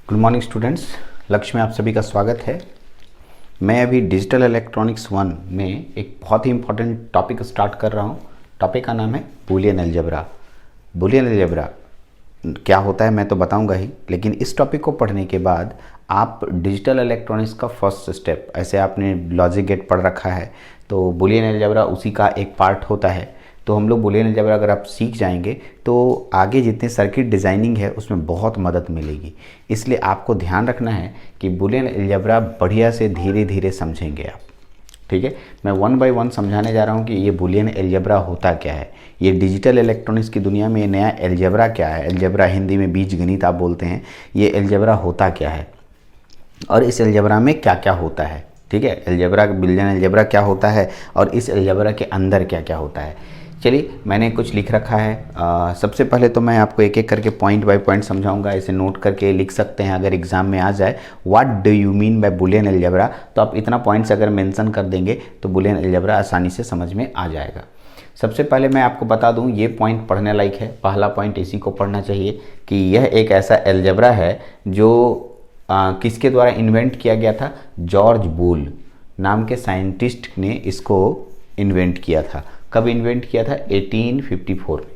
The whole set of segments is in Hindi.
गुड मॉर्निंग स्टूडेंट्स, लक्ष्य में आप सभी का स्वागत है। मैं अभी डिजिटल इलेक्ट्रॉनिक्स 1 में एक बहुत ही इंपॉर्टेंट टॉपिक स्टार्ट कर रहा हूँ। टॉपिक का नाम है बूलियन अलजेब्रा। बूलियन अलजेब्रा क्या होता है मैं तो बताऊंगा ही, लेकिन इस टॉपिक को पढ़ने के बाद आप डिजिटल इलेक्ट्रॉनिक्स का फर्स्ट स्टेप, ऐसे आपने लॉजिक गेट पढ़ रखा है तो बूलियन अलजेब्रा उसी का एक पार्ट होता है। तो हम लोग बूलियन अलजेब्रा अगर आप सीख जाएंगे तो आगे जितने सर्किट डिज़ाइनिंग है उसमें बहुत मदद मिलेगी। इसलिए आपको ध्यान रखना है कि बूलियन अलजेब्रा बढ़िया से धीरे धीरे समझेंगे आप। ठीक है, मैं वन बाय वन समझाने जा रहा हूँ कि ये बूलियन अलजेब्रा होता क्या है, ये डिजिटल इलेक्ट्रॉनिक्स की दुनिया में ये नया अलजेब्रा क्या है। अलजेब्रा हिंदी में बीजगणित आप बोलते हैं। ये अलजेब्रा होता क्या है और इस अलजेब्रा में क्या क्या होता है। ठीक है, अलजेब्रा बूलियन अलजेब्रा क्या होता है और इस अलजेब्रा के अंदर क्या क्या होता है। चलिए, मैंने कुछ लिख रखा है। सबसे पहले तो मैं आपको एक एक करके पॉइंट बाय पॉइंट समझाऊंगा। इसे नोट करके लिख सकते हैं अगर एग्जाम में आ जाए what do you mean by Boolean algebra, तो आप इतना पॉइंट्स अगर मेंशन कर देंगे तो बूलियन अलजेब्रा आसानी से समझ में आ जाएगा। सबसे पहले मैं आपको बता दूं, ये पॉइंट पढ़ने लायक है। पहला पॉइंट इसी को पढ़ना चाहिए कि यह एक ऐसा अलजेब्रा है जो किसके द्वारा इन्वेंट किया गया था। जॉर्ज बूल नाम के साइंटिस्ट ने इसको इन्वेंट किया था। कब इन्वेंट किया था? 1854 में।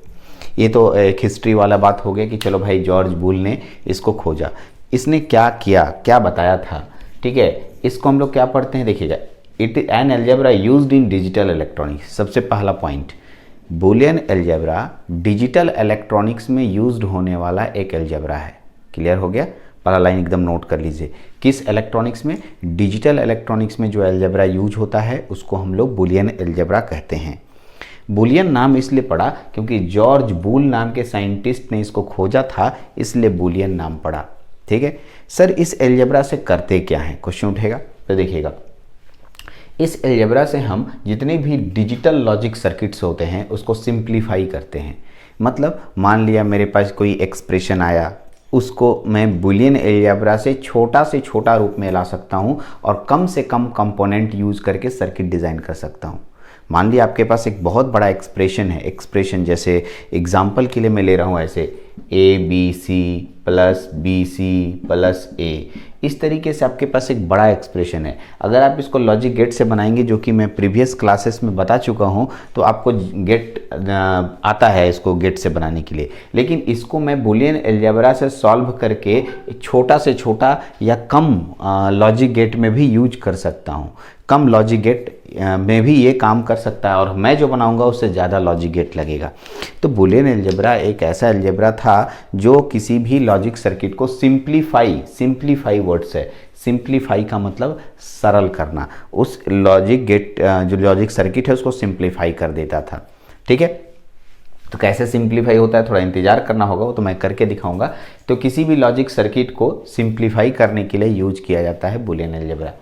ये तो एक हिस्ट्री वाला बात हो गया कि चलो भाई जॉर्ज बूल ने इसको खोजा। इसने क्या किया, क्या बताया था। ठीक है, इसको हम लोग क्या पढ़ते हैं, देखिएगा। It an algebra used in digital electronics. सबसे पहला point, Boolean algebra digital electronics में यूज्ड होने वाला एक अलजेब्रा है। क्लियर हो गया? पहला लाइन एकदम नोट कर लीजिए। किस इलेक्ट्रॉनिक्स में? डिजिटल इलेक्ट्रॉनिक्स में जो अलजेब्रा यूज होता है उसको हम लोग बूलियन अलजेब्रा कहते हैं। बूलियन नाम इसलिए पड़ा क्योंकि जॉर्ज बूल नाम के साइंटिस्ट ने इसको खोजा था, इसलिए बूलियन नाम पड़ा। ठीक है सर, इस अलजेब्रा से करते क्या है, क्वेश्चन उठेगा। तो देखिएगा, इस अलजेब्रा से हम जितने भी डिजिटल लॉजिक सर्किट्स होते हैं उसको सिंप्लीफाई करते हैं। मतलब मान लिया मेरे पास कोई एक्सप्रेशन आया, उसको मैं बूलियन अलजेब्रा से छोटा रूप में ला सकता हूँ और कम से कम कंपोनेंट यूज करके सर्किट डिज़ाइन कर सकता हूँ। मान लिया आपके पास एक बहुत बड़ा एक्सप्रेशन है। एक्सप्रेशन जैसे एग्जाम्पल के लिए मैं ले रहा हूँ ऐसे ABC plus BC plus A, इस तरीके से आपके पास एक बड़ा एक्सप्रेशन है। अगर आप इसको लॉजिक गेट से बनाएंगे, जो कि मैं प्रीवियस क्लासेस में बता चुका हूँ, तो आपको गेट आता है इसको गेट से बनाने के लिए। लेकिन इसको मैं बूलियन अलजेब्रा से सॉल्व करके छोटा से छोटा या कम लॉजिक गेट में भी यूज कर सकता हूँ। कम लॉजिक गेट में भी ये काम कर सकता है और मैं जो बनाऊंगा उससे ज़्यादा लॉजिक गेट लगेगा। तो बूलियन अलजेब्रा एक ऐसा अलजेब्रा था जो किसी भी लॉजिक सर्किट को सिंप्लीफाई वर्ड्स है। सिंप्लीफाई का मतलब सरल करना। उस लॉजिक गेट जो लॉजिक सर्किट है उसको सिंप्लीफाई कर देता था। ठीक है, तो कैसे सिंप्लीफाई होता है, थोड़ा इंतजार करना होगा, वो तो मैं करके दिखाऊंगा। तो किसी भी लॉजिक सर्किट को सिंप्लीफाई करने के लिए यूज किया जाता है बूलियन अलजेब्रा।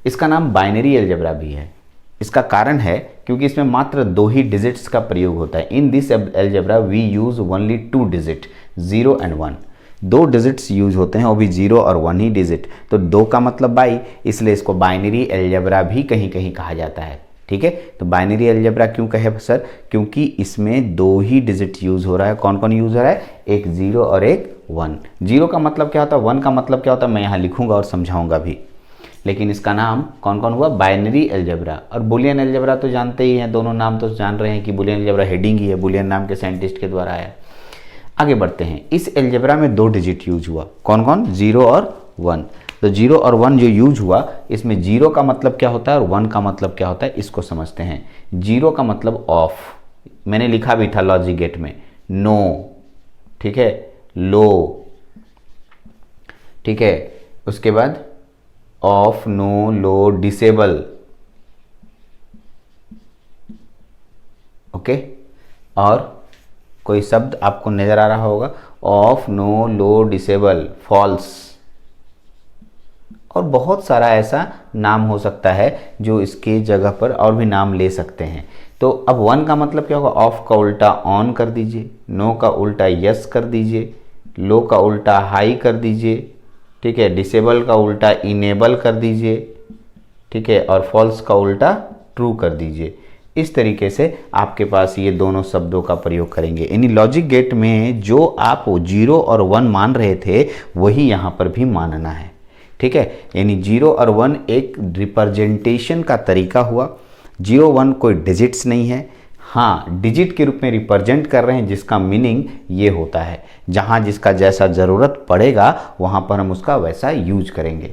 इसका नाम बाइनरी अलजेब्रा भी है। इसका कारण है क्योंकि इसमें मात्र 2 ही डिजिट्स का प्रयोग होता है। In this algebra we use only 2 digit, 0 and 1। 2 digits use होते हैं, वो भी 0 और 1 ही डिजिट। तो 2 का मतलब बाई, इसलिए इसको बाइनरी अलजेब्रा भी कहीं कहीं कहा जाता है। ठीक है, तो बाइनरी अलजेब्रा क्यों कहे सर? क्योंकि इसमें 2 ही डिजिट यूज हो रहा है। कौन कौन यूज हो रहा है? एक 0 और एक 1। 0 का मतलब क्या होता है, 1 का मतलब क्या होता है, मैं यहाँ लिखूंगा और समझाऊंगा भी। लेकिन इसका नाम कौन कौन हुआ? Binary algebra. और बूलियन अलजेब्रा तो जानते ही हैं, दोनों नाम तो जान रहे हैं कि बूलियन अलजेब्रा हेडिंग ही है, बूलियन नाम के साइंटिस्ट के द्वारा आया। आगे बढ़ते हैं। इस अलजेब्रा में 2 डिजिट यूज हुआ। कौन कौन? 0 और 1। तो 0 और 1 जो यूज हुआ, इसमें 0 का मतलब क्या होता है और 1 का मतलब क्या होता है, इसको समझते हैं। 0 का मतलब ऑफ, मैंने लिखा भी था लॉजिक गेट में, नो। ठीक है, लो। ठीक है, उसके बाद off, no, low, disable. Okay, और कोई शब्द आपको नजर आ रहा होगा, off, no, low, disable, false. और बहुत सारा ऐसा नाम हो सकता है जो इसके जगह पर और भी नाम ले सकते हैं। तो अब 1 का मतलब क्या होगा? ऑफ का उल्टा ऑन कर दीजिए, नो का उल्टा यस कर दीजिए, लो का उल्टा हाई कर दीजिए। ठीक है, डिसेबल का उल्टा इनेबल कर दीजिए। ठीक है, और फॉल्स का उल्टा ट्रू कर दीजिए। इस तरीके से आपके पास ये दोनों शब्दों का प्रयोग करेंगे। यानी लॉजिक गेट में जो आप 0 और 1 मान रहे थे वही यहाँ पर भी मानना है, ठीक है। यानी 0 और 1 एक रिप्रेजेंटेशन का तरीका हुआ। 0 1 कोई डिजिट्स नहीं है, हाँ डिजिट के रूप में रिप्रेजेंट कर रहे हैं, जिसका मीनिंग ये होता है जहाँ जिसका जैसा ज़रूरत पड़ेगा वहाँ पर हम उसका वैसा यूज करेंगे।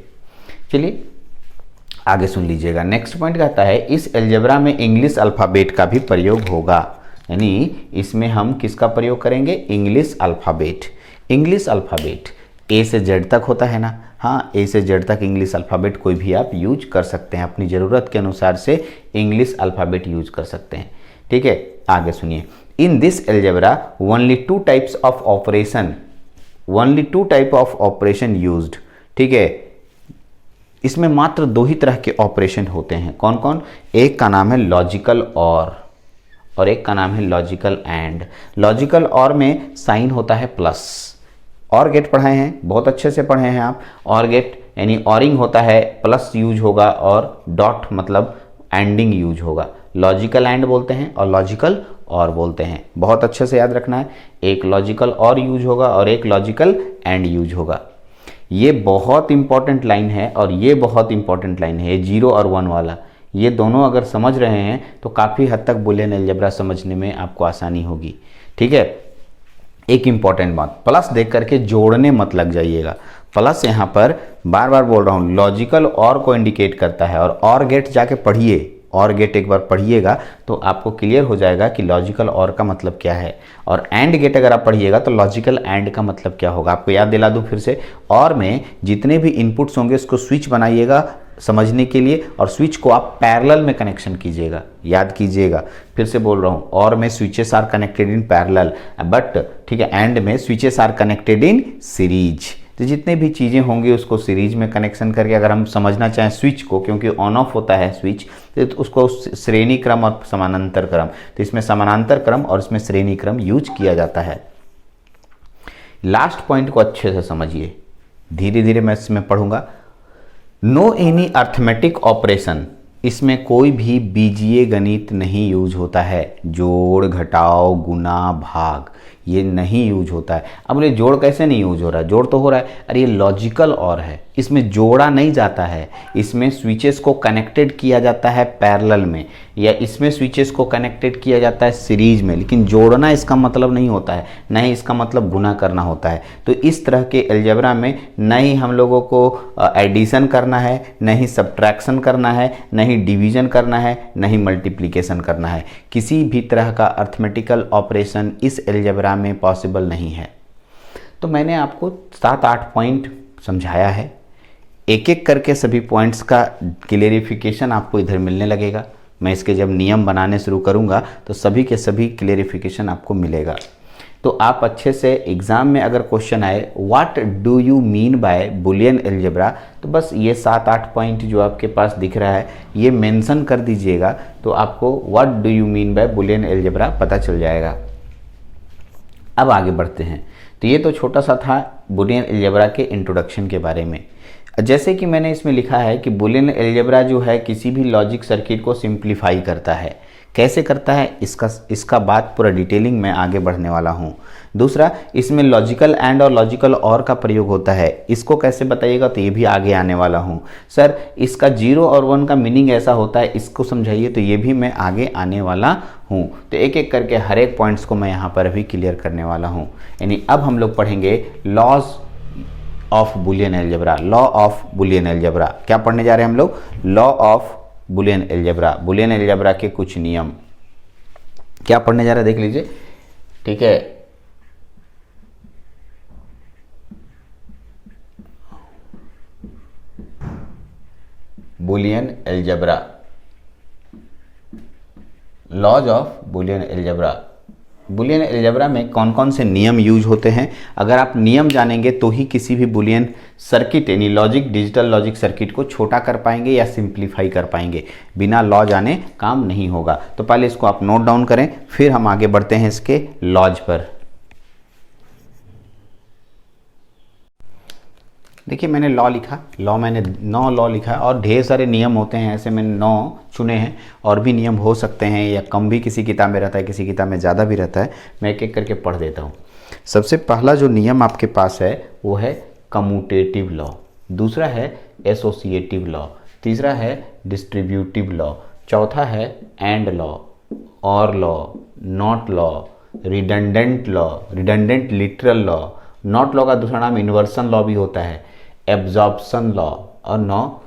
चलिए आगे सुन लीजिएगा। नेक्स्ट पॉइंट कहता है इस अलजेब्रा में इंग्लिश अल्फ़ाबेट का भी प्रयोग होगा। यानी इसमें हम किसका प्रयोग करेंगे? English alphabet. इंग्लिश अल्फ़ाबेट ए से जेड तक होता है ना, हाँ ए से जेड तक इंग्लिश अल्फ़ाबेट कोई भी आप यूज कर सकते हैं, अपनी ज़रूरत के अनुसार से इंग्लिश अल्फ़ाबेट यूज कर सकते हैं, ठीक है। आगे सुनिए। इन this algebra only two types of operation used, ठीक है। इसमें मात्र 2 ही तरह के ऑपरेशन होते हैं। कौन कौन? एक का नाम है लॉजिकल और एक का नाम है लॉजिकल एंड। लॉजिकल और में साइन होता है प्लस। और गेट पढ़ाए हैं, बहुत अच्छे से पढ़े हैं आप। और गेट यानी ऑरिंग होता है, प्लस यूज होगा और डॉट मतलब एंडिंग यूज होगा। लॉजिकल एंड बोलते हैं और लॉजिकल और बोलते हैं, बहुत अच्छे से याद रखना है। एक लॉजिकल और यूज होगा और एक लॉजिकल एंड यूज होगा। ये बहुत इंपॉर्टेंट लाइन है और ये बहुत इंपॉर्टेंट लाइन है, ये 0 और 1 वाला। ये दोनों अगर समझ रहे हैं तो काफ़ी हद तक बूलियन अलजेब्रा समझने में आपको आसानी होगी, ठीक है। एक इंपॉर्टेंट बात, प्लस देख करके जोड़ने मत लग जाइएगा। प्लस यहाँ पर बार बार बोल रहा हूँ लॉजिकल और को इंडिकेट करता है। और गेट जाके पढ़िए, और गेट एक बार पढ़िएगा तो आपको क्लियर हो जाएगा कि लॉजिकल और का मतलब क्या है। और एंड गेट अगर आप पढ़िएगा तो लॉजिकल एंड का मतलब क्या होगा, आपको याद दिला दूं फिर से। और में जितने भी इनपुट्स होंगे उसको स्विच बनाइएगा समझने के लिए, और स्विच को आप पैरेलल में कनेक्शन कीजिएगा, याद कीजिएगा। फिर से बोल रहा हूँ, और में switches are connected in parallel, but ठीक है एंड में switches are connected in series. तो जितने भी चीज़ें होंगी उसको सीरीज में कनेक्शन करके अगर हम समझना चाहें स्विच को, क्योंकि ऑन ऑफ होता है स्विच, तो उसको श्रेणी क्रम और समानांतर क्रम, तो इसमें समानांतर क्रम और इसमें श्रेणी क्रम यूज किया जाता है। लास्ट पॉइंट को अच्छे से समझिए, धीरे धीरे मैं इसमें पढ़ूंगा। नो एनी अर्थमेटिक ऑपरेशन, इसमें कोई भी बीजीय गणित नहीं यूज होता है। जोड़, घटाव, गुना, भाग ये नहीं यूज होता है। अब बोले जोड़ कैसे नहीं यूज हो रहा है? जोड़ तो हो रहा है, अरे ये लॉजिकल और है, इसमें जोड़ा नहीं जाता है। इसमें स्विचेस को कनेक्टेड किया जाता है पैरेलल में, या इसमें स्विचेस को कनेक्टेड किया जाता है सीरीज में, लेकिन जोड़ना इसका मतलब नहीं होता है, न ही इसका मतलब गुना करना होता है। तो इस तरह के अलजेब्रा में न ही हम लोगों को एडिशन करना है, न ही सब्ट्रैक्शन करना है, न ही डिवीजन करना है, न ही मल्टीप्लिकेशन करना है। किसी भी तरह का अर्थमेटिकल ऑपरेशन इस अलजेब्रा में पॉसिबल नहीं है। तो मैंने आपको 7-8 पॉइंट समझाया है, एक एक करके सभी पॉइंट्स का क्लियरिफिकेशन आपको इधर मिलने लगेगा। मैं इसके जब नियम बनाने शुरू करूंगा तो सभी के सभी क्लियरिफिकेशन आपको मिलेगा। तो आप अच्छे से एग्ज़ाम में अगर क्वेश्चन आए what do you mean by Boolean algebra, तो बस ये 7-8 पॉइंट जो आपके पास दिख रहा है ये मेंशन कर दीजिएगा, तो आपको what do you mean by Boolean algebra पता चल जाएगा। अब आगे बढ़ते हैं। तो ये तो छोटा सा था बूलियन अलजेब्रा के इंट्रोडक्शन के बारे में। जैसे कि मैंने इसमें लिखा है कि बूलियन अलजेब्रा जो है किसी भी लॉजिक सर्किट को सिंप्लीफाई करता है। कैसे करता है इसका बात पूरा डिटेलिंग में आगे बढ़ने वाला हूँ। दूसरा, इसमें लॉजिकल एंड और लॉजिकल और का प्रयोग होता है, इसको कैसे बताइएगा तो ये भी आगे आने वाला हूँ। सर इसका 0 और 1 का मीनिंग ऐसा होता है, इसको समझाइए, तो ये भी मैं आगे आने वाला हूँ। तो एक एक करके हर एक पॉइंट्स को मैं यहाँ पर अभी क्लियर करने वाला हूँ। यानी अब हम लोग पढ़ेंगे laws of Boolean algebra. Law of Boolean algebra क्या पढ़ने जा रहे हैं हम लोग? Law of Boolean algebra, Boolean algebra के कुछ नियम क्या पढ़ने जा रहे हैं देख लीजिए, ठीक है। Boolean algebra, laws of Boolean algebra. Boolean algebra में कौन कौन से नियम यूज होते हैं, अगर आप नियम जानेंगे तो ही किसी भी बूलियन सर्किट यानी लॉजिक, डिजिटल लॉजिक सर्किट को छोटा कर पाएंगे या सिंप्लीफाई कर पाएंगे। बिना लॉ जाने काम नहीं होगा। तो पहले इसको आप नोट डाउन करें, फिर हम आगे बढ़ते हैं इसके लॉज पर। देखिए मैंने लॉ लिखा, लॉ मैंने 9 लॉ लिखा है और ढेर सारे नियम होते हैं, ऐसे मैंने 9 चुने हैं। और भी नियम हो सकते हैं या कम भी किसी किताब में रहता है, किसी किताब में ज़्यादा भी रहता है। मैं एक एक करके पढ़ देता हूँ। सबसे पहला जो नियम आपके पास है वो है कम्यूटेटिव लॉ, दूसरा है एसोसिएटिव लॉ, तीसरा है डिस्ट्रीब्यूटिव लॉ, चौथा है एंड लॉ, और law, not law, redundant law, redundant literal law, not law का दूसरा नाम इन्वर्सन लॉ भी होता है, एब्जॉर्प्शन लॉ, और 9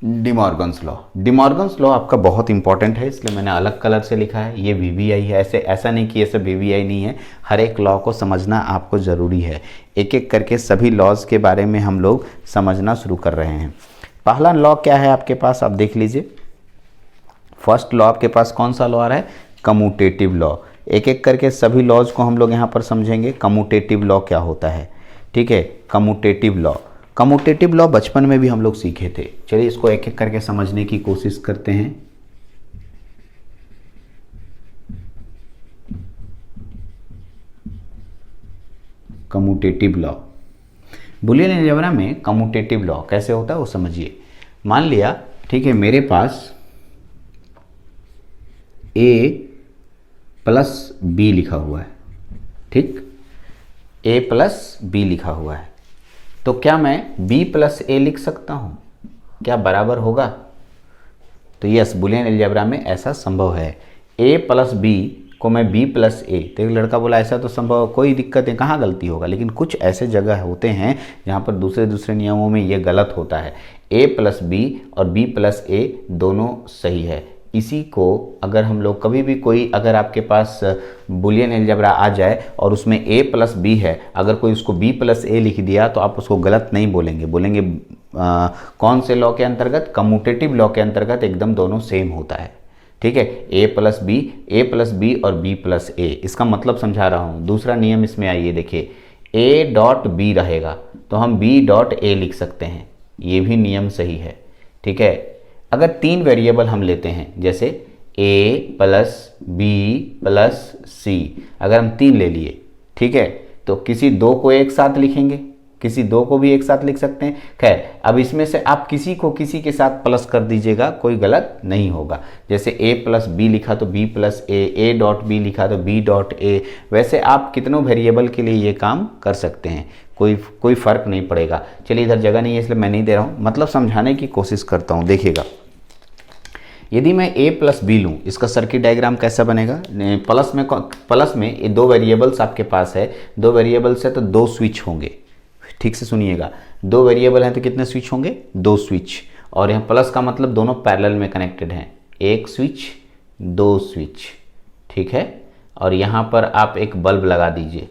डिमॉर्गन्स लॉ। डिमॉर्गन्स लॉ आपका बहुत इंपॉर्टेंट है, इसलिए मैंने अलग कलर से लिखा है। ये वीवीआई है, ऐसा नहीं कि ये सब वीवीआई नहीं है। हर एक लॉ को समझना आपको ज़रूरी है। एक एक करके सभी लॉज के बारे में हम लोग समझना शुरू कर रहे हैं। पहला लॉ क्या है आपके पास, आप देख लीजिए। फर्स्ट लॉ आपके पास कौन सा लॉ आ रहा है, कम्यूटेटिव लॉ। एक एक करके सभी लॉज को हम लोग यहाँ पर समझेंगे। कम्यूटेटिव लॉ क्या होता है, ठीक है। कम्यूटेटिव लॉ, कम्यूटेटिव लॉ बचपन में भी हम लोग सीखे थे। चलिए इसको एक एक करके समझने की कोशिश करते हैं। कम्यूटेटिव लॉ, बुलियन अलजेब्रा में कम्यूटेटिव लॉ कैसे होता है वो समझिए। मान लिया, ठीक है, मेरे पास a प्लस बी लिखा हुआ है, ठीक, a प्लस बी लिखा हुआ है, तो क्या मैं b प्लस ए लिख सकता हूँ? क्या बराबर होगा? तो यस, बुलियन अलजेब्रा में ऐसा संभव है। a प्लस बी को मैं b प्लस ए, तो एक लड़का बोला ऐसा तो संभव, कोई दिक्कत है, कहाँ गलती होगा? लेकिन कुछ ऐसे जगह होते हैं जहाँ पर दूसरे नियमों में ये गलत होता है। a प्लस बी और b प्लस ए दोनों सही है। इसी को अगर हम लोग कभी भी कोई, अगर आपके पास बुलियन अलजेब्रा आ जाए और उसमें a प्लस बी है, अगर कोई उसको b प्लस ए लिख दिया तो आप उसको गलत नहीं बोलेंगे। बोलेंगे कौन से लॉ के अंतर्गत? कम्यूटेटिव लॉ के अंतर्गत एकदम दोनों सेम होता है, ठीक है। a प्लस बी और b प्लस ए, इसका मतलब समझा रहा हूँ। दूसरा नियम इसमें आइए देखिए, a डॉट बी रहेगा तो हम b डॉट ए लिख सकते हैं, ये भी नियम सही है, ठीक है। अगर 3 वेरिएबल हम लेते हैं, जैसे a प्लस बी प्लस सी, अगर हम 3 ले लिए, ठीक है, तो किसी 2 को एक साथ लिखेंगे, किसी 2 को भी एक साथ लिख सकते हैं। खैर, अब इसमें से आप किसी को किसी के साथ प्लस कर दीजिएगा, कोई गलत नहीं होगा। जैसे a प्लस बी लिखा तो b plus A dot B लिखा तो b डॉट ए। वैसे आप कितनों वेरिएबल के लिए ये काम कर सकते हैं, कोई फ़र्क नहीं पड़ेगा। चलिए, इधर जगह नहीं है इसलिए मैं नहीं दे रहा हूँ, मतलब समझाने की कोशिश करता हूँ। देखिएगा, यदि मैं a प्लस बी लूँ, इसका सर्किट डायग्राम कैसा बनेगा? प्लस में ये 2 वेरिएबल्स आपके पास है, 2 वेरिएबल्स है तो 2 स्विच होंगे। ठीक से सुनिएगा, 2 वेरिएबल हैं तो कितने स्विच होंगे? 2 स्विच। और यहाँ प्लस का मतलब दोनों पैरेलल में कनेक्टेड हैं, 1 स्विच 2 स्विच, ठीक है। और यहाँ पर आप एक बल्ब लगा दीजिए,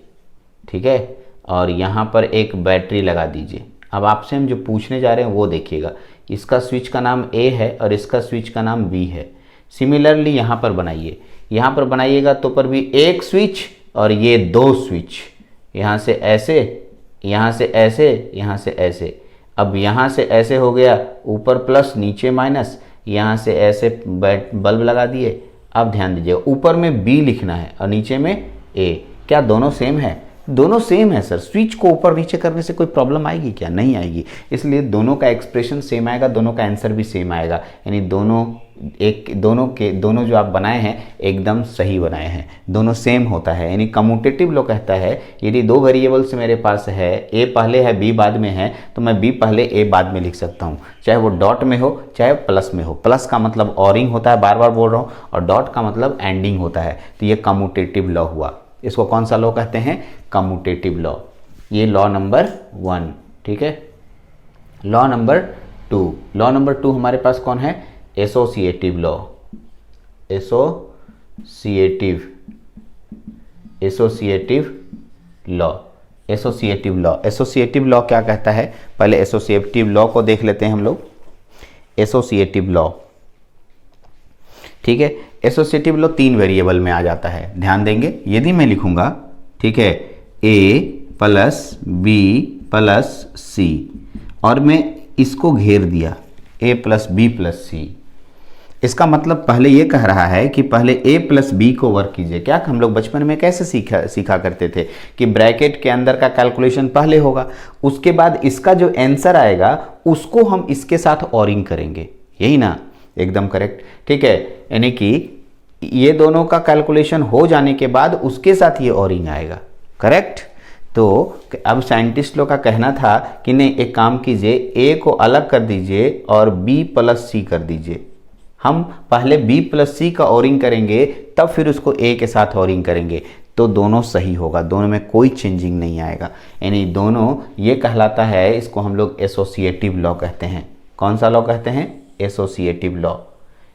ठीक है, और यहाँ पर एक बैटरी लगा दीजिए। अब आपसे हम जो पूछने जा रहे हैं वो देखिएगा, इसका स्विच का नाम A है और इसका स्विच का नाम B है। सिमिलरली यहाँ पर बनाइए, यहाँ पर बनाइएगा तो पर भी 1 स्विच और ये 2 स्विच, यहाँ से ऐसे, यहाँ से ऐसे, यहाँ से ऐसे। अब यहाँ से ऐसे हो गया, ऊपर प्लस नीचे माइनस, यहाँ से ऐसे बल्ब लगा दिए। अब ध्यान दीजिएगा, ऊपर में B लिखना है और नीचे में A। क्या दोनों सेम है? दोनों सेम है सर। स्विच को ऊपर नीचे करने से कोई प्रॉब्लम आएगी क्या? नहीं आएगी। इसलिए दोनों का एक्सप्रेशन सेम आएगा, दोनों का आंसर भी सेम आएगा। यानी दोनों जो आप बनाए हैं एकदम सही बनाए हैं, दोनों सेम होता है। यानी कम्यूटेटिव लॉ कहता है यदि 2 वेरिएबल्स मेरे पास है, a पहले है b बाद में है, तो मैं b पहले a बाद में लिख सकता हूँ, चाहे वो डॉट में हो चाहे प्लस में हो। प्लस का मतलब ऑरिंग होता है, बार बार बोल रहा हूँ, और डॉट का मतलब एंडिंग होता है। तो ये कम्यूटेटिव लॉ हुआ। इसको कौन सा लॉ कहते हैं? Commutative law. ये लॉ नंबर 1, ठीक है। लॉ नंबर 2, लॉ नंबर 2 हमारे पास कौन है? Associative law. Associative law. Associative law क्या कहता है? पहले एसोसिएटिव लॉ को देख लेते हैं हम लोग। एसोसिएटिव लॉ, ठीक है। एसोसिएटिव लॉ 3 वेरिएबल में आ जाता है, ध्यान देंगे। यदि मैं लिखूंगा, ठीक है, a प्लस बी प्लस सी, और मैं इसको घेर दिया a प्लस बी प्लस सी, इसका मतलब पहले ये कह रहा है कि पहले a प्लस बी को वर्क कीजिए। क्या हम लोग बचपन में कैसे सीखा करते थे कि ब्रैकेट के अंदर का कैलकुलेशन पहले होगा, उसके बाद इसका जो आंसर आएगा उसको हम इसके साथ ऑरिंग करेंगे, यही ना, एकदम करेक्ट। ठीक है, यानी कि ये दोनों का कैलकुलेशन हो जाने के बाद उसके साथ ये ऑरिंग आएगा, करेक्ट। तो अब साइंटिस्ट लोग का कहना था कि नहीं, एक काम कीजिए, ए को अलग कर दीजिए और बी प्लस सी कर दीजिए। हम पहले b प्लस सी का ऑरिंग करेंगे, तब फिर उसको a के साथ ऑरिंग करेंगे, तो दोनों सही होगा, दोनों में कोई चेंजिंग नहीं आएगा। यानी दोनों, ये कहलाता है, इसको हम लोग एसोसिएटिव लॉ कहते हैं। कौन सा लॉ कहते हैं? Associative law.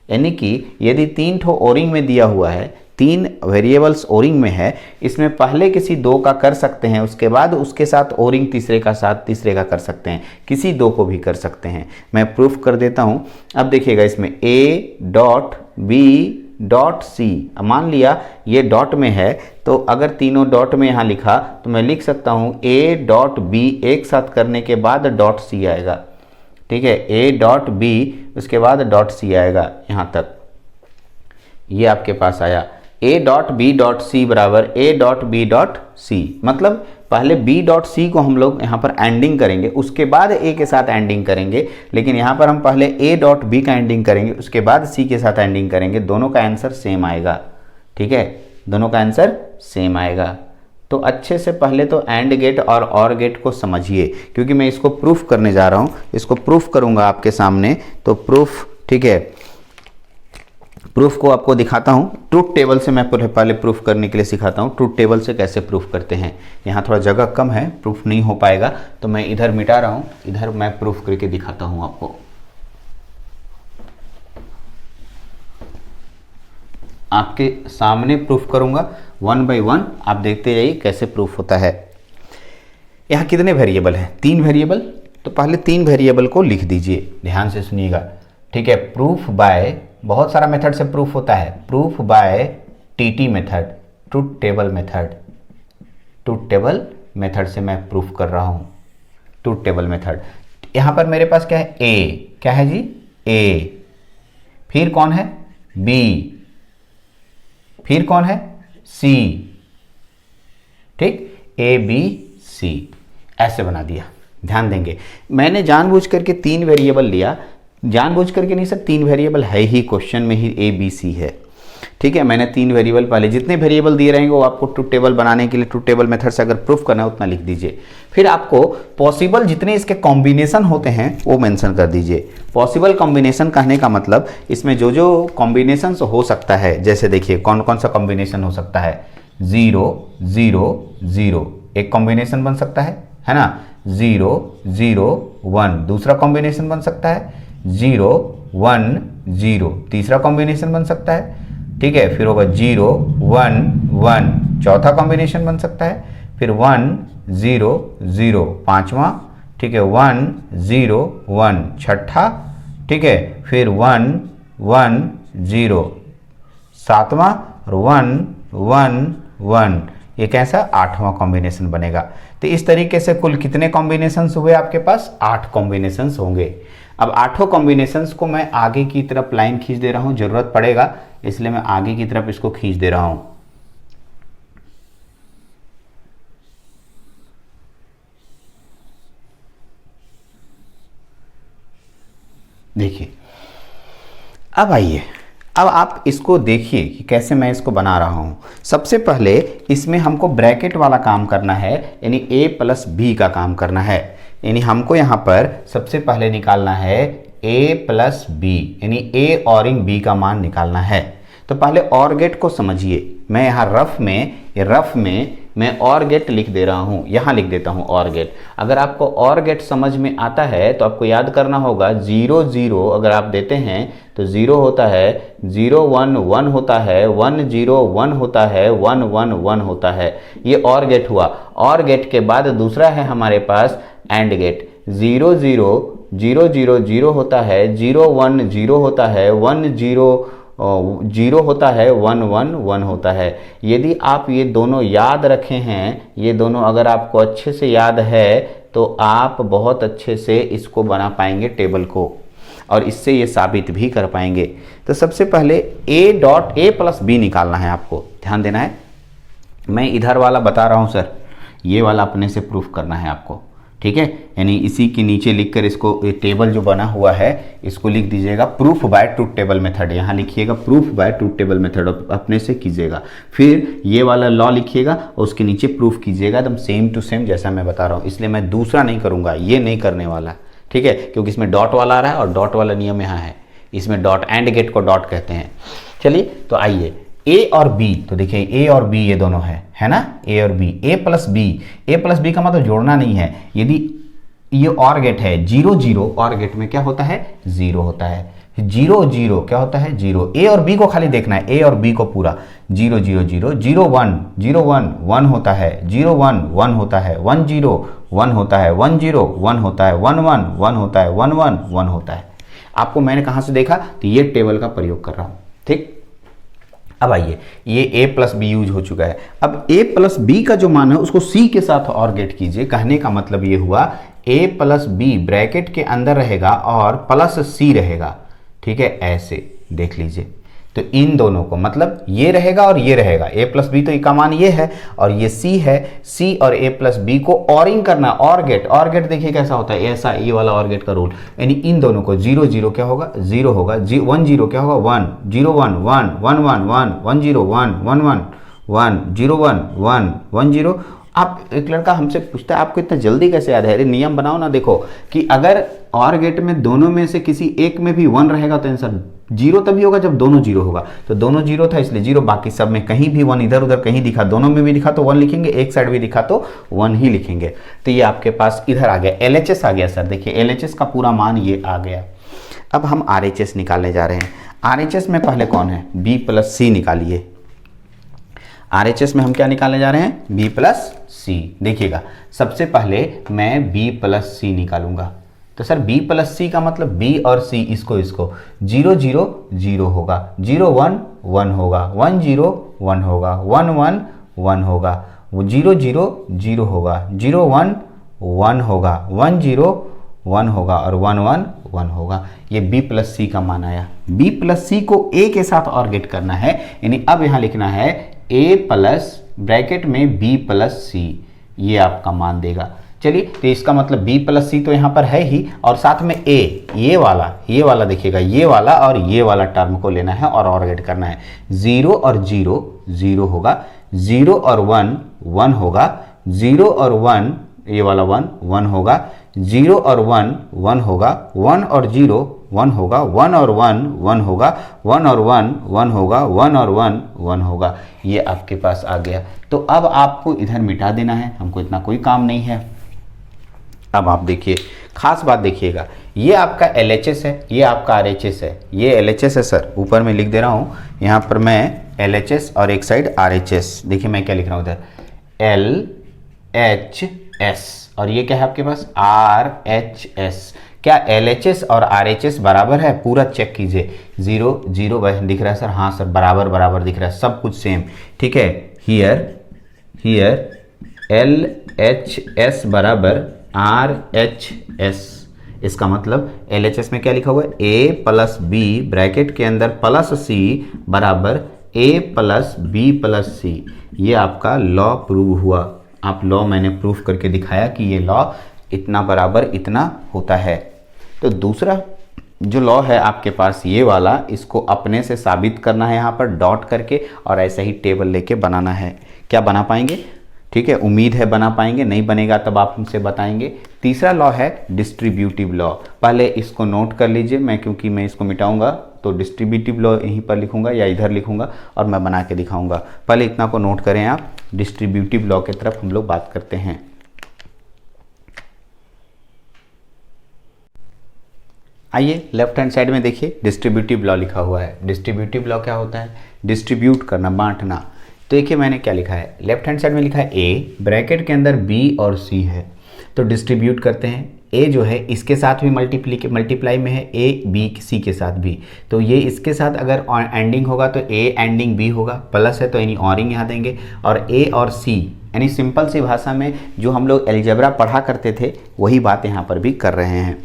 यानी कि यदि 3 ठो ऑरिंग में दिया हुआ है, 3 वेरिएबल्स ओरिंग में है, इसमें पहले किसी 2 का कर सकते हैं, उसके बाद उसके साथ ओरिंग तीसरे का कर सकते हैं, किसी 2 को भी कर सकते हैं। मैं प्रूफ कर देता हूं। अब देखिएगा, इसमें a dot b dot c, मान लिया ये डॉट में है, तो अगर तीनों डॉट में यहाँ लिखा तो मैं लिख सकता हूँ a डॉट b एक साथ करने के बाद डॉट c आएगा। ठीक है, a डॉट b उसके बाद डॉट c आएगा, यहाँ तक ये आपके पास आया। a dot B dot C बराबर a dot B dot C, मतलब पहले b डॉट सी को हम लोग यहाँ पर एंडिंग करेंगे, उसके बाद a के साथ एंडिंग करेंगे, लेकिन यहाँ पर हम पहले a डॉट बी का एंडिंग करेंगे, उसके बाद c के साथ एंडिंग करेंगे, दोनों का आंसर सेम आएगा। ठीक है, दोनों का आंसर सेम आएगा। तो अच्छे से पहले तो एंड गेट और गेट को समझिए, क्योंकि मैं इसको प्रूफ करने जा रहा हूँ, इसको प्रूफ करूँगा आपके सामने। तो प्रूफ, ठीक है, प्रूफ को आपको दिखाता हूँ। ट्रूथ टेबल से मैं पहले प्रूफ करने के लिए सिखाता हूँ, ट्रूथ टेबल से कैसे प्रूफ करते हैं। यहाँ थोड़ा जगह कम है, प्रूफ नहीं हो पाएगा, तो मैं इधर मिटा रहा हूँ, इधर मैं प्रूफ करके दिखाता हूँ आपको। आपके सामने प्रूफ करूँगा 1 बाय 1, आप देखते जाइए कैसे प्रूफ होता है। यहाँ कितने वेरिएबल हैं? 3 वेरिएबल। तो पहले 3 वेरिएबल को लिख दीजिए, ध्यान से सुनिएगा। ठीक है, प्रूफ बाय, बहुत सारा मेथड से प्रूफ होता है। Proof by TT method, truth table method, truth table method से मैं प्रूफ कर रहा हूं। ट्रूथ टेबल मेथड, यहां पर मेरे पास क्या है? ए, क्या है जी? ए, फिर कौन है? बी, फिर कौन है? सी। ठीक, ए बी सी, ऐसे बना दिया। ध्यान देंगे, मैंने जानबूझ करके 3 वेरिएबल लिया, जानबूझ करके नहीं सर, 3 वेरिएबल है ही, क्वेश्चन में ही ए बी सी है। ठीक है, मैंने 3 वेरिएबल, पहले जितने वेरिएबल दिए रहेंगे वो आपको ट्रूथ टेबल बनाने के लिए, ट्रूथ टेबल मेथड से अगर प्रूफ करना है उतना लिख दीजिए। फिर आपको पॉसिबल जितने इसके कॉम्बिनेशन होते हैं वो मेंशन कर दीजिए। पॉसिबल कॉम्बिनेशन कहने का मतलब इसमें जो जो कॉम्बिनेशन हो सकता है, जैसे देखिए कौन कौन सा कॉम्बिनेशन हो सकता है। 0 0 0 एक कॉम्बिनेशन बन सकता है ना। 0 0 1 दूसरा कॉम्बिनेशन बन सकता है। 0 1 0 तीसरा कॉम्बिनेशन बन सकता है। ठीक है, फिर होगा 0 1 1 चौथा कॉम्बिनेशन बन सकता है। फिर 1 0 0 पांचवा। ठीक है, 1 0 1 छठा। ठीक है, फिर 1 1 0 सातवां और 1 1 1, ये कैसा? 8वां कॉम्बिनेशन बनेगा। तो इस तरीके से कुल कितने कॉम्बिनेशंस हुए आपके पास? 8 कॉम्बिनेशंस होंगे। अब 8 कॉम्बिनेशंस को मैं आगे की तरफ लाइन खींच दे रहा हूं, जरूरत पड़ेगा इसलिए मैं आगे की तरफ इसको खींच दे रहा हूं। देखिए, अब आइए, अब आप इसको देखिए कि कैसे मैं इसको बना रहा हूं। सबसे पहले इसमें हमको ब्रैकेट वाला काम करना है, यानी a प्लस बी का काम करना है। यानी हमको यहाँ पर सबसे पहले निकालना है a प्लस बी, यानी a ऑरिंग b का मान निकालना है। तो पहले और गेट को समझिए। मैं यहाँ रफ में मैं और गेट लिख दे रहा हूँ, यहाँ लिख देता हूँ और गेट। अगर आपको और गेट समझ में आता है तो आपको याद करना होगा 0 0 अगर आप देते हैं तो 0 होता है, 0 1 1 होता है, 1 0 1 होता है, 1 1 1 होता है। ये और गेट हुआ। और गेट के बाद दूसरा है हमारे पास एंड गेट। 0 0 0 0 0 होता है, 0 1 0 होता है, 1 0 0 होता है, 1 1 1 होता है। यदि आप ये दोनों याद रखे हैं, ये दोनों अगर आपको अच्छे से याद है तो आप बहुत अच्छे से इसको बना पाएंगे टेबल को। और इससे ये साबित भी कर पाएंगे। तो सबसे पहले a dot a plus B निकालना है, आपको ध्यान देना है। मैं इधर वाला बता रहा हूँ सर, ये वाला अपने से प्रूफ करना है आपको, ठीक है। यानी इसी के नीचे लिखकर इसको टेबल जो बना हुआ है इसको लिख दीजिएगा proof by truth table method, यहाँ लिखिएगा proof by truth table method, अपने से कीजिएगा। फिर ये वाला लॉ लिखिएगा और उसके नीचे प्रूफ कीजिएगा एकदम सेम टू सेम जैसा मैं बता रहा हूँ। इसलिए मैं दूसरा नहीं करूँगा, ये नहीं करने वाला, ठीक है, क्योंकि इसमें डॉट वाला आ रहा है और डॉट वाला नियम यहाँ है, इसमें डॉट एंड गेट को डॉट कहते हैं। चलिए तो आइए a और b, तो देखिए a और b ये दोनों है ना, a और b, a प्लस b का मतलब जोड़ना नहीं है। यदि ये और गेट है 0 0, और गेट में क्या होता है 0 होता है, 0 0 क्या होता है 0। a और b को खाली देखना है, a और b को पूरा 0 0 0 0 1 0 1 1 होता है, 0 1 1 होता है, 1 0 1 होता है, 1 0 1 होता है, 1 1 1 होता है, 1 1 1 होता है। आपको मैंने कहाँ से देखा, तो ये टेबल का प्रयोग कर रहा हूँ, ठीक। अब आइए ये a प्लस बी यूज हो चुका है। अब a प्लस बी का जो मान है उसको c के साथ और गेट कीजिए। कहने का मतलब ये हुआ a प्लस बी ब्रैकेट के अंदर रहेगा और प्लस c रहेगा, ठीक है, ऐसे देख लीजिए। तो इन दोनों को मतलब ये रहेगा और ये रहेगा, a प्लस बी तो ये का मान ये है और ये c है, c और a प्लस बी को ऑरिंग करना, और गेट देखिए कैसा होता है, ऐसा ये वाला और गेट का रूल। यानी इन दोनों को 0 0 क्या होगा 0 होगा, 1 0 क्या होगा 1 0 1 1 1 1 1 1 0 1 1 1 1 0 1 1 1 0। आप एक लड़का हमसे पूछता है आपको इतना जल्दी कैसे याद है, अरे नियम बनाओ ना। देखो कि अगर और गेट में दोनों में से किसी एक में भी 1 रहेगा तो आंसर 0 तभी होगा जब दोनों 0 होगा। तो दोनों 0 था इसलिए 0, बाकी सब में कहीं भी 1 इधर उधर कहीं दिखा, दोनों में भी दिखा तो 1 लिखेंगे, एक साइड भी दिखा तो 1 ही लिखेंगे। तो ये आपके पास इधर आ गया, LHS आ गया सर। देखिए LHS का पूरा मान ये आ गया। अब हम RHS निकालने जा रहे हैं। RHS में पहले कौन है, B प्लस C निकालिए। RHS में हम क्या निकालने जा रहे हैं, B प्लस C। देखिएगा सबसे पहले मैं B प्लस C निकालूंगा। तो सर B प्लस C का मतलब B और C इसको 0 0 0 होगा, 0 1 1 होगा, 1 0 1 होगा, 1 1 1 होगा, 0 0 0 होगा, 0 1 1 होगा, 1 0 1 होगा और 1 1 1 होगा। ये B प्लस C का मान आया। B प्लस C को A के साथ और गेट करना है, यानी अब यहाँ लिखना है A प्लस ब्रैकेट में B प्लस C, ये आपका मान देगा। चलिए तो इसका मतलब B प्लस C तो यहाँ पर है ही, और साथ में A, ये वाला देखिएगा, ये वाला और ये वाला टर्म को लेना है और गेट करना है। 0 और 0 0 होगा, 0 और 1 1 होगा, 0 और 1 ये वाला 1 1 होगा, 0 और 1 1 होगा, 1 और 0 1 होगा, 1 और 1 1 होगा, 1 और 1 1 होगा, 1 और 1 1 होगा। ये आपके पास आ गया। तो अब आपको इधर मिटा देना है, हमको इतना कोई काम नहीं है। अब आप देखिए खास बात देखिएगा, ये आपका LHS है, ये आपका RHS है। ये LHS है सर, ऊपर में लिख दे रहा हूँ, यहाँ पर मैं LHS और एक साइड RHS। देखिए मैं क्या लिख रहा हूँ इधर LHS, और ये क्या है आपके पास RHS। क्या LHS और RHS बराबर है, पूरा चेक कीजिए। 0 0 दिख रहा है सर, हाँ सर बराबर दिख रहा है, सब कुछ सेम, ठीक है। हियर LHS बराबर RHS, इसका मतलब LHS में क्या लिखा हुआ है, A प्लस B ब्रैकेट के अंदर प्लस C बराबर A plus B plus C। ये आपका लॉ प्रूव हुआ। आप लॉ मैंने प्रूफ करके दिखाया कि ये लॉ इतना बराबर इतना होता है। तो दूसरा जो लॉ है आपके पास ये वाला, इसको अपने से साबित करना है यहाँ पर डॉट करके, और ऐसे ही टेबल लेके बनाना है। क्या बना पाएंगे, ठीक है, उम्मीद है बना पाएंगे, नहीं बनेगा तब आप हमसे बताएंगे। तीसरा लॉ है डिस्ट्रीब्यूटिव लॉ। पहले इसको नोट कर लीजिए, क्योंकि मैं इसको मिटाऊंगा तो डिस्ट्रीब्यूटिव लॉ यहीं पर लिखूंगा या इधर लिखूंगा और मैं बना के दिखाऊंगा। पहले इतना को नोट करें आप, डिस्ट्रीब्यूटिव लॉ की तरफ हम लोग बात करते हैं। आइए लेफ्ट हैंड साइड में देखिए डिस्ट्रीब्यूटिव लॉ लिखा हुआ है। डिस्ट्रीब्यूटिव लॉ क्या होता है, डिस्ट्रीब्यूट करना, बांटना। तो देखिए मैंने क्या लिखा है, लेफ्ट हैंड साइड में लिखा है A, ब्रैकेट के अंदर B और C है, तो डिस्ट्रीब्यूट करते हैं। A जो है इसके साथ भी मल्टीप्लाई में है, A B C के साथ भी, तो ये इसके साथ अगर एंडिंग होगा तो A एंडिंग B होगा, प्लस है तो यानी ऑरिंग यहाँ देंगे, और A और C यानी सिंपल सी भाषा में जो हम लोग अलजेब्रा पढ़ा करते थे वही बात यहाँ पर भी कर रहे हैं।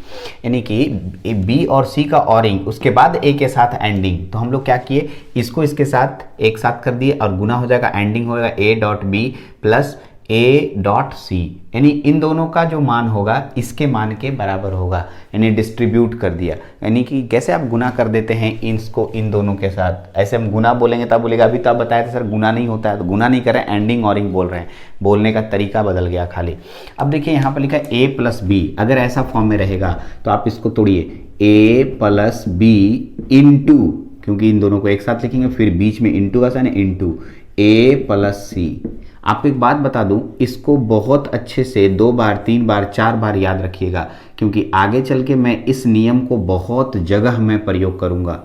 यानी कि बी और सी का ऑरिंग, उसके बाद ए के साथ एंडिंग, तो हम लोग क्या किए, इसको इसके साथ एक साथ कर दिए और गुना हो जाएगा, एंडिंग होगा A dot B plus A dot C, यानी इन दोनों का जो मान होगा इसके मान के बराबर होगा, यानी डिस्ट्रीब्यूट कर दिया। यानी कि कैसे आप गुना कर देते हैं इसको इन दोनों के साथ, ऐसे हम गुना बोलेंगे तब बोलेगा अभी तो आप बताए थे सर गुना नहीं होता है, तो गुना नहीं कर रहे हैं, एंडिंग ऑरिंग बोल रहे हैं, बोलने का तरीका बदल गया खाली। अब देखिए यहाँ पर लिखा है ए प्लस बी, अगर ऐसा फॉर्म में रहेगा तो आप इसको तोड़िए, ए प्लस बी इंटू, क्योंकि इन दोनों को एक साथ लिखेंगे फिर बीच में इंटू का साइन, इंटू ए प्लस सी। आपको एक बात बता दूं, इसको बहुत अच्छे से 2 बार 3 बार 4 बार याद रखिएगा, क्योंकि आगे चल के मैं इस नियम को बहुत जगह में प्रयोग करूंगा।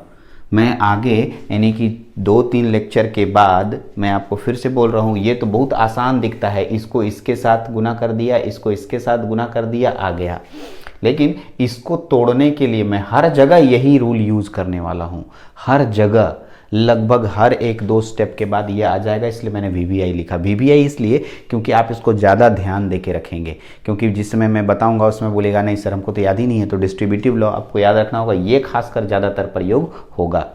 मैं आगे यानी कि 2-3 लेक्चर के बाद मैं आपको फिर से बोल रहा हूँ, ये तो बहुत आसान दिखता है, इसको इसके साथ गुना कर दिया, इसको इसके साथ गुना कर दिया, आ गया। लेकिन इसको तोड़ने के लिए मैं हर जगह यही रूल यूज़ करने वाला हूँ, हर जगह लगभग हर 1-2 स्टेप के बाद ये आ जाएगा, इसलिए मैंने VBI लिखा। VBI इसलिए क्योंकि आप इसको ज़्यादा ध्यान दे के रखेंगे, क्योंकि जिस समय मैं बताऊंगा उसमें बोलेगा नहीं सर हमको तो याद ही नहीं है, तो डिस्ट्रीब्यूटिव लॉ आपको याद रखना होगा, ये खासकर ज़्यादातर प्रयोग होगा।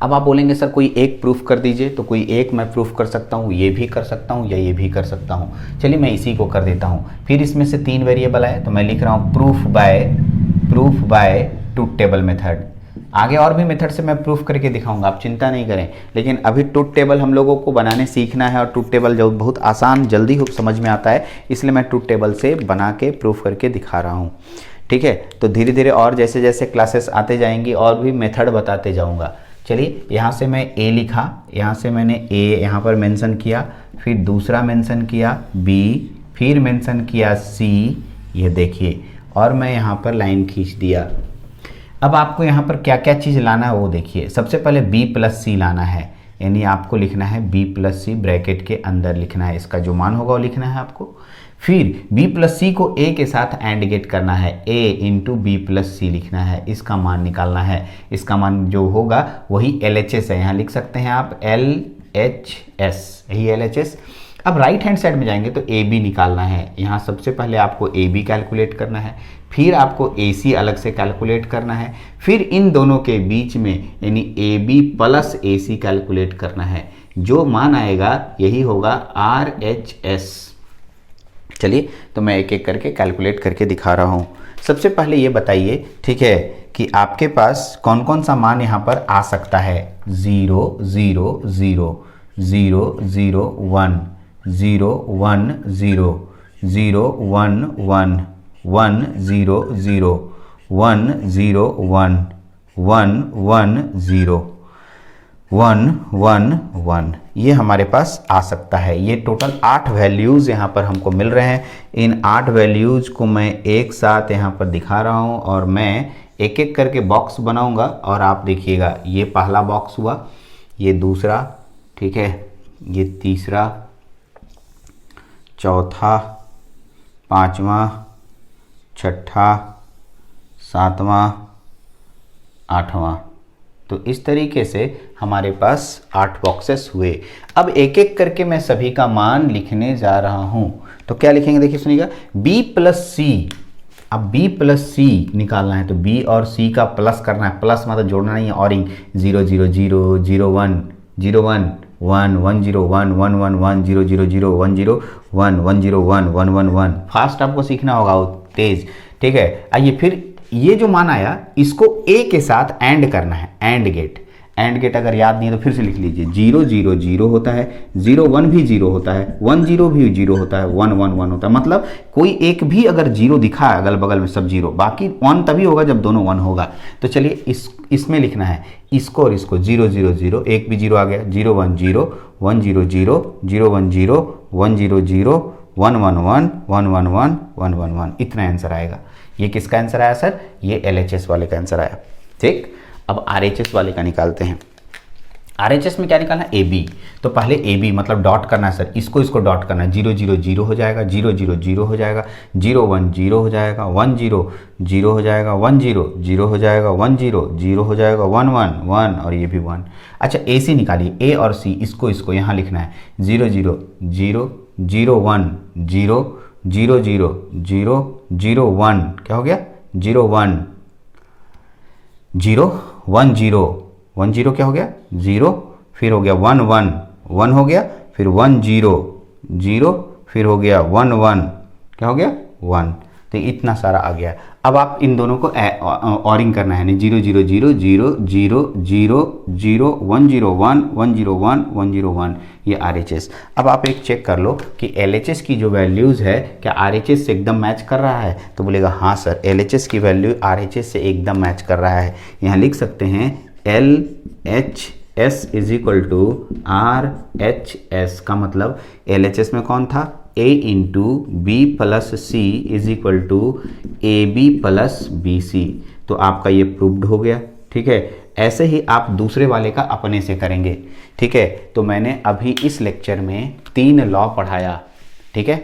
अब आप बोलेंगे सर कोई एक प्रूफ कर दीजिए, तो कोई एक मैं प्रूफ कर सकता हूँ, ये भी कर सकता हूँ या ये भी कर सकता हूँ। चलिए मैं इसी को कर देता हूँ। फिर इसमें से 3 वेरिएबल है तो मैं लिख रहा हूँ proof by truth table method. आगे और भी मेथड से मैं प्रूफ करके दिखाऊंगा, आप चिंता नहीं करें, लेकिन अभी ट्रूथ टेबल हम लोगों को बनाने सीखना है, और ट्रूथ टेबल जो बहुत आसान जल्दी समझ में आता है, इसलिए मैं ट्रूथ टेबल से बना के प्रूफ करके दिखा रहा हूँ। ठीक है, तो धीरे धीरे और जैसे जैसे क्लासेस आते जाएंगी और भी मेथड बताते जाऊँगा। चलिए यहाँ से मैं ए लिखा, यहाँ से मैंने ए यहाँ पर मेंशन किया, फिर दूसरा मेंशन किया बी, फिर मेंशन किया सी, ये देखिए, और मैं यहाँ पर लाइन खींच दिया। अब आपको यहाँ पर क्या क्या चीज़ लाना है वो देखिए। सबसे पहले b प्लस सी लाना है, यानी आपको लिखना है b प्लस सी, ब्रैकेट के अंदर लिखना है, इसका जो मान होगा वो लिखना है आपको। फिर b प्लस सी को a के साथ एंड गेट करना है, a इंटू बी प्लस सी लिखना है, इसका मान निकालना है। इसका मान जो होगा वही LHS है, यहाँ लिख सकते हैं आप LHS, यही LHS। अब राइट हैंड साइड में जाएंगे तो ए बी निकालना है। यहाँ सबसे पहले आपको ए बी कैलकुलेट करना है, फिर आपको ए सी अलग से कैलकुलेट करना है, फिर इन दोनों के बीच में यानी A B plus A C calculate करना है। जो मान आएगा यही होगा RHS। चलिए तो मैं एक एक करके कैलकुलेट करके दिखा रहा हूँ। सबसे पहले ये बताइए, ठीक है, कि आपके पास कौन कौन सा मान यहाँ पर आ सकता है। 0 0 0 0 0 1 0 1 0 0 1 1 1 0 0 1 0 1 1 1 0 1 1 1, ये हमारे पास आ सकता है। ये टोटल 8 वैल्यूज़ यहाँ पर हमको मिल रहे हैं। इन 8 वैल्यूज़ को मैं एक साथ यहाँ पर दिखा रहा हूँ और मैं एक एक करके बॉक्स बनाऊँगा और आप देखिएगा। ये पहला बॉक्स हुआ, ये दूसरा, ठीक है, ये तीसरा, चौथा, पाँचवा, छठा, सातवां, आठवां। तो इस तरीके से हमारे पास 8 बॉक्सेस हुए। अब एक एक करके मैं सभी का मान लिखने जा रहा हूं। तो क्या लिखेंगे देखिए सुनिएगा, b प्लस सी। अब b प्लस सी निकालना है तो b और c का प्लस करना है, प्लस मतलब जोड़ना नहीं है, ऑरिंग 0 0 0 0 1 0 1 1 1 0 1 1 1 1 0 0 0 1 0 1 1 0 1 1 1 1। फास्ट आपको सीखना होगा, तेज, ठीक है। आइए फिर ये जो मान आया इसको a के साथ एंड करना है, एंड गेट। एंड गेट अगर याद नहीं है तो फिर से लिख लीजिए। 0 0 0 होता है, 0 1 भी 0 होता है, 1 0 भी 0 होता है, 1 1 1 होता है। मतलब कोई एक भी अगर 0 दिखा है अगल बगल में सब 0, बाकी 1 तभी होगा जब दोनों 1 होगा। तो चलिए इसमें लिखना है इसको और इसको, 0 0 0, एक भी 0 आ गया, 0 1 0 1 0 0 0 1 0 1 0 0 1 1 1 1 1 1 1 1 1, इतना आंसर आएगा। ये किसका आंसर आया सर? ये LHS वाले का आंसर आया। ठीक, अब RHS वाले का निकालते हैं। RHS में क्या निकालना है? AB। तो पहले AB मतलब डॉट करना है सर, इसको डॉट करना है। 0 0 0 हो जाएगा, 0 0 0 हो जाएगा, 0 1 0 हो जाएगा, 1 0 0 हो जाएगा, 1 0 0 हो जाएगा, 1 0 0 हो जाएगा, 1 1 1 और ये भी 1। अच्छा AC निकालिए, A और C, इसको यहाँ लिखना है। 0 0 0 0 1 0 0 0 0 0 1 क्या हो गया 0 1 0 1 0 1 0 क्या हो गया 0, फिर हो गया 1 1 1 हो गया, फिर 1 0 0, फिर हो गया 1 1 क्या हो गया 1। तो इतना सारा आ गया। अब आप इन दोनों को ऑरिंग करना है, 0 0 0 0 0 0 0 1 0 1 1 0 1 1 0 1, ये RHS। अब आप एक चेक कर लो कि LHS की जो वैल्यूज़ है क्या RHS से एकदम मैच कर रहा है, तो बोलेगा हाँ सर LHS की वैल्यू RHS से एकदम मैच कर रहा है। यहाँ लिख सकते हैं LHS is equal to RHS का मतलब LHS में कौन था A into B plus C is equal to A B plus B C. तो आपका ये प्रूव्ड हो गया। ठीक है, ऐसे ही आप दूसरे वाले का अपने से करेंगे। ठीक है, तो मैंने अभी इस लेक्चर में 3 लॉ पढ़ाया। ठीक है,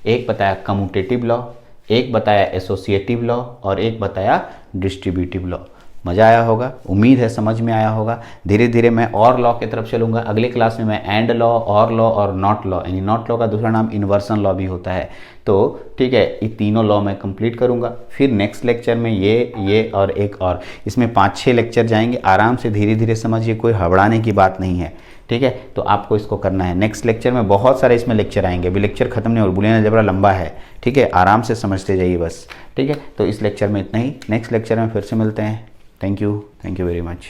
एक बताया कम्यूटेटिव लॉ, एक बताया एसोसिएटिव लॉ और एक बताया डिस्ट्रीब्यूटिव लॉ। मज़ा आया होगा, उम्मीद है समझ में आया होगा। धीरे धीरे मैं और लॉ की तरफ चलूँगा। अगले क्लास में मैं एंड लॉ, और लॉ और नॉट लॉ, यानी नॉट लॉ का दूसरा नाम इन्वर्सन लॉ भी होता है। तो ठीक है, ये तीनों लॉ मैं कंप्लीट करूँगा। फिर नेक्स्ट लेक्चर में ये और एक और, इसमें 5-6 लेक्चर जाएंगे। आराम से धीरे धीरे समझिए, कोई हबड़ाने की बात नहीं है। ठीक है, तो आपको इसको करना है। नेक्स्ट लेक्चर में बहुत सारे इसमें लेक्चर आएंगे, अभी लेक्चर खत्म नहीं हो, बुलियन अलजेब्रा लंबा है। ठीक है, आराम से समझते जाइए बस। ठीक है, तो इस लेक्चर में इतना ही, नेक्स्ट लेक्चर में फिर से मिलते हैं। Thank you very much.